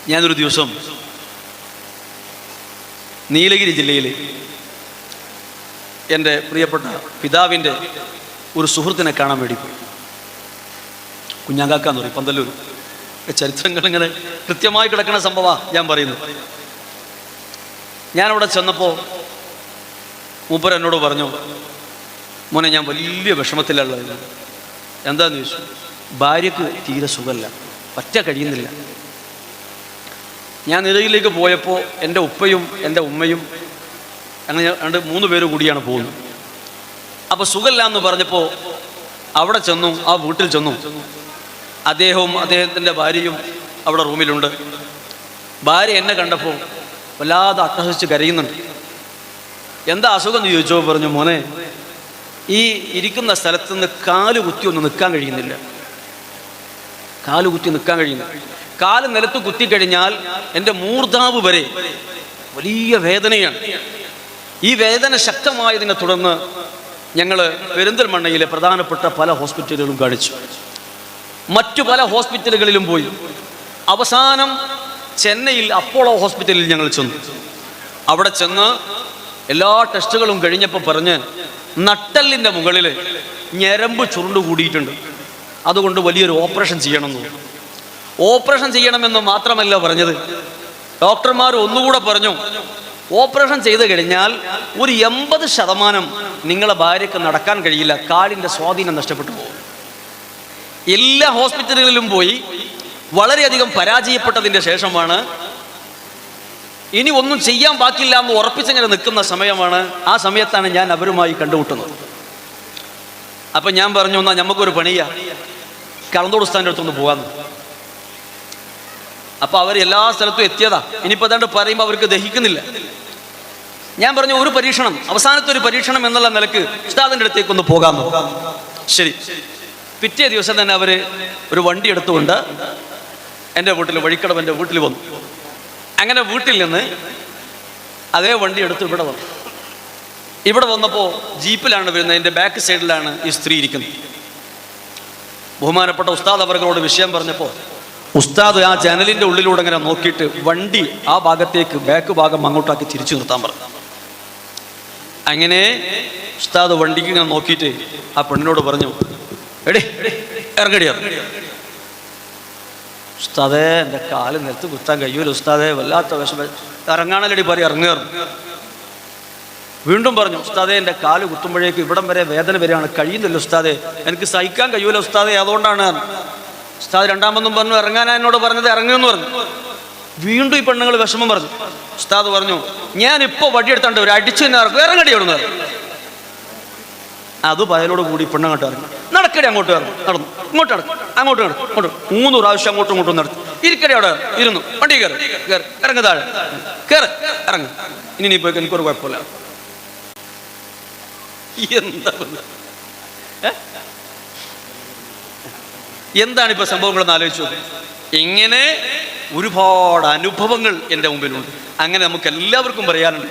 ഞാനൊരു ദിവസം നീലഗിരി ജില്ലയിൽ എൻ്റെ പ്രിയപ്പെട്ട പിതാവിൻ്റെ ഒരു സുഹൃത്തിനെ കാണാൻ വേണ്ടി പോയി. കുഞ്ഞാങ്കാക്കാന്ന് പറയും, പന്തല്ലൂർ. ചരിത്രങ്ങൾ ഇങ്ങനെ കൃത്യമായി കിടക്കുന്ന സംഭവമാണ് ഞാൻ പറയുന്നത്. ഞാനവിടെ ചെന്നപ്പോൾ മൂപ്പർ എന്നോട് പറഞ്ഞു, മോനെ ഞാൻ വലിയ വിഷമത്തിലുള്ളത്. എന്താന്ന് ചോദിച്ചു. ഭാര്യക്ക് തീരെ സുഖമല്ല, പറ്റ കഴിയുന്നില്ല. ഞാൻ നിലയിലേക്ക് പോയപ്പോൾ എൻ്റെ ഉപ്പയും എൻ്റെ ഉമ്മയും അങ്ങനെ 3 പേര് കൂടിയാണ് പോകുന്നത്. അപ്പോൾ സുഖമില്ല എന്ന് പറഞ്ഞപ്പോൾ അവിടെ ചെന്നു, ആ വീട്ടിൽ ചെന്നു. അദ്ദേഹവും അദ്ദേഹത്തിൻ്റെ ഭാര്യയും അവിടെ റൂമിലുണ്ട്. ഭാര്യ എന്നെ കണ്ടപ്പോൾ വല്ലാതെ അട്ടഹസിച്ച് കരയുന്നുണ്ട്. എന്താ അസുഖം എന്ന് ചോദിച്ചപ്പോൾ പറഞ്ഞു, മോനെ ഈ ഇരിക്കുന്ന സ്ഥലത്ത് നിന്ന് കാലുകുത്തി ഒന്ന് നിൽക്കാൻ കഴിയുന്നില്ല. കാലുകുത്തി നിൽക്കാൻ കഴിയുന്നില്ല. കാല് നിലത്ത് കുത്തിക്കഴിഞ്ഞാൽ എൻ്റെ മൂർധാവ് വരെ വലിയ വേദനയാണ്. ഈ വേദന ശക്തമായതിനെ തുടർന്ന് ഞങ്ങൾ പെരിന്തൽമണ്ണയിലെ പ്രധാനപ്പെട്ട പല ഹോസ്പിറ്റലുകളും കാണിച്ചു, മറ്റു പല ഹോസ്പിറ്റലുകളിലും പോയി. അവസാനം ചെന്നൈയിൽ അപ്പോളോ ഹോസ്പിറ്റലിൽ ഞങ്ങൾ ചെന്നു. അവിടെ ചെന്ന് എല്ലാ ടെസ്റ്റുകളും കഴിഞ്ഞപ്പോൾ പറഞ്ഞ് നട്ടെല്ലിൻ്റെ മുകളിൽ ഞരമ്പ് ചുരുണ്ട് കൂടിയിട്ടുണ്ട്, അതുകൊണ്ട് വലിയൊരു ഓപ്പറേഷൻ ചെയ്യണമെന്ന്. ഓപ്പറേഷൻ ചെയ്യണമെന്ന് മാത്രമല്ല പറഞ്ഞത്, ഡോക്ടർമാർ ഒന്നുകൂടെ പറഞ്ഞു, ഓപ്പറേഷൻ ചെയ്ത് കഴിഞ്ഞാൽ ഒരു 80% നിങ്ങളെ ഭാര്യയ്ക്ക് നടക്കാൻ കഴിയില്ല, കാലിൻ്റെ സ്വാധീനം നഷ്ടപ്പെട്ടു പോകും. എല്ലാ ഹോസ്പിറ്റലുകളിലും പോയി വളരെയധികം പരാജയപ്പെട്ടതിൻ്റെ ശേഷമാണ് ഇനി ഒന്നും ചെയ്യാൻ ബാക്കില്ല എന്ന് ഉറപ്പിച്ചിങ്ങനെ നിൽക്കുന്ന സമയമാണ്. ആ സമയത്താണ് ഞാൻ അവരുമായി കണ്ടുമുട്ടുന്നത്. അപ്പം ഞാൻ പറഞ്ഞു, എന്നാൽ നമുക്കൊരു പണിയാ, കളന്തോട് ഉസ്താദിൻ്റെ അടുത്തൊന്ന് പോകാമെന്ന്. അപ്പോൾ അവർ എല്ലാ സ്ഥലത്തും എത്തിയതാ. ഇനിയിപ്പോൾ അതാണ്ട് പറയുമ്പോൾ അവർക്ക് ദഹിക്കുന്നില്ല. ഞാൻ പറഞ്ഞു, ഒരു പരീക്ഷണം, അവസാനത്തെ ഒരു പരീക്ഷണം എന്നുള്ള നിലക്ക് ഉസ്താദിൻ്റെ അടുത്തേക്കൊന്ന് പോകാമെന്ന്. ശരി. പിറ്റേ ദിവസം തന്നെ അവർ ഒരു വണ്ടി എടുത്തുകൊണ്ട് എൻ്റെ വീട്ടിൽ, വഴിക്കടവൻ്റെ വീട്ടിൽ വന്നു. അങ്ങനെ വീട്ടിൽ നിന്ന് അതേ വണ്ടി എടുത്ത് ഇവിടെ വന്നു. ഇവിടെ വന്നപ്പോൾ ജീപ്പിലാണ് വരുന്നത്. എൻ്റെ ബാക്ക് സൈഡിലാണ് ഈ സ്ത്രീ ഇരിക്കുന്നത്. ബഹുമാനപ്പെട്ട ഉസ്താദ് അവരോട് വിഷയം പറഞ്ഞപ്പോൾ ഉസ്താദ് ആ ജനലിൻ്റെ ഉള്ളിലൂടെ ഇങ്ങനെ നോക്കിയിട്ട് വണ്ടി ആ ഭാഗത്തേക്ക്, ബാക്ക് ഭാഗം അങ്ങോട്ടാക്കി തിരിച്ചു നിർത്താൻ പറഞ്ഞു. അങ്ങനെ ഉസ്താദ് വണ്ടിക്ക് ഇങ്ങനെ നോക്കിയിട്ട് ആ പെണ്ണിനോട് പറഞ്ഞു, എടേ ഇറങ്ങടിയാ. ഉസ്താദേ എൻ്റെ കാല് നിലത്ത് കുത്താൻ കഴിയൂല ഉസ്താദേ, വല്ലാത്ത വിഷമം, ഇറങ്ങാണല്ലടി പറയും, ഇറങ്ങുകയാണ്. വീണ്ടും പറഞ്ഞു, ഉസ്താദേ എൻ്റെ കാല് കുത്തുമ്പോഴേക്ക് ഇവിടം വരെ വേദന വരെയാണ്, കഴിയുന്നില്ല ഉസ്താദേ, എനിക്ക് സഹിക്കാൻ കഴിയൂല ഉസ്താദേ, അതുകൊണ്ടാണ്. ഉസ്താദ് രണ്ടാമതും പറഞ്ഞു, ഇറങ്ങാനാ എന്നോട് പറഞ്ഞത്, ഇറങ്ങുമെന്ന് പറഞ്ഞു. വീണ്ടും ഈ പെണ്ണുങ്ങൾ വിഷമം പറഞ്ഞു. ഉസ്താദ് പറഞ്ഞു, ഞാനിപ്പോൾ വടിയെടുത്താണ്ട് ഒരു അടിച്ചു തന്നെ ഇറക്കും, ഇറങ്ങടി അവിടെ നിന്ന്. അത് പയലോട് കൂടി പെണ്ണങ്ങോട്ട് ഇറങ്ങി, നടക്കടി അങ്ങോട്ട് ഇറങ്ങും, നടന്നു, ഇങ്ങോട്ട് നടക്കും, അങ്ങോട്ട് നടക്കും, അങ്ങോട്ട് 3 പ്രാവശ്യം അങ്ങോട്ടും ഇങ്ങോട്ടും നടത്തി. ഇരിക്കടി അവിടെ ഇരുന്നു, വണ്ടി കയറി കയറി ഇറങ്ങ്, താഴെ കയറി ഇറങ്ങ്, ഇനി നീ പോയി, എനിക്കൊരു കുഴപ്പമില്ല. എന്താണ് ഇപ്പൊ സംഭവങ്ങളെന്ന് ആലോചിച്ചു. ഇങ്ങനെ ഒരുപാട് അനുഭവങ്ങൾ എൻ്റെ മുമ്പിലുണ്ട്. അങ്ങനെ നമുക്ക് എല്ലാവർക്കും പറയാനുണ്ട്.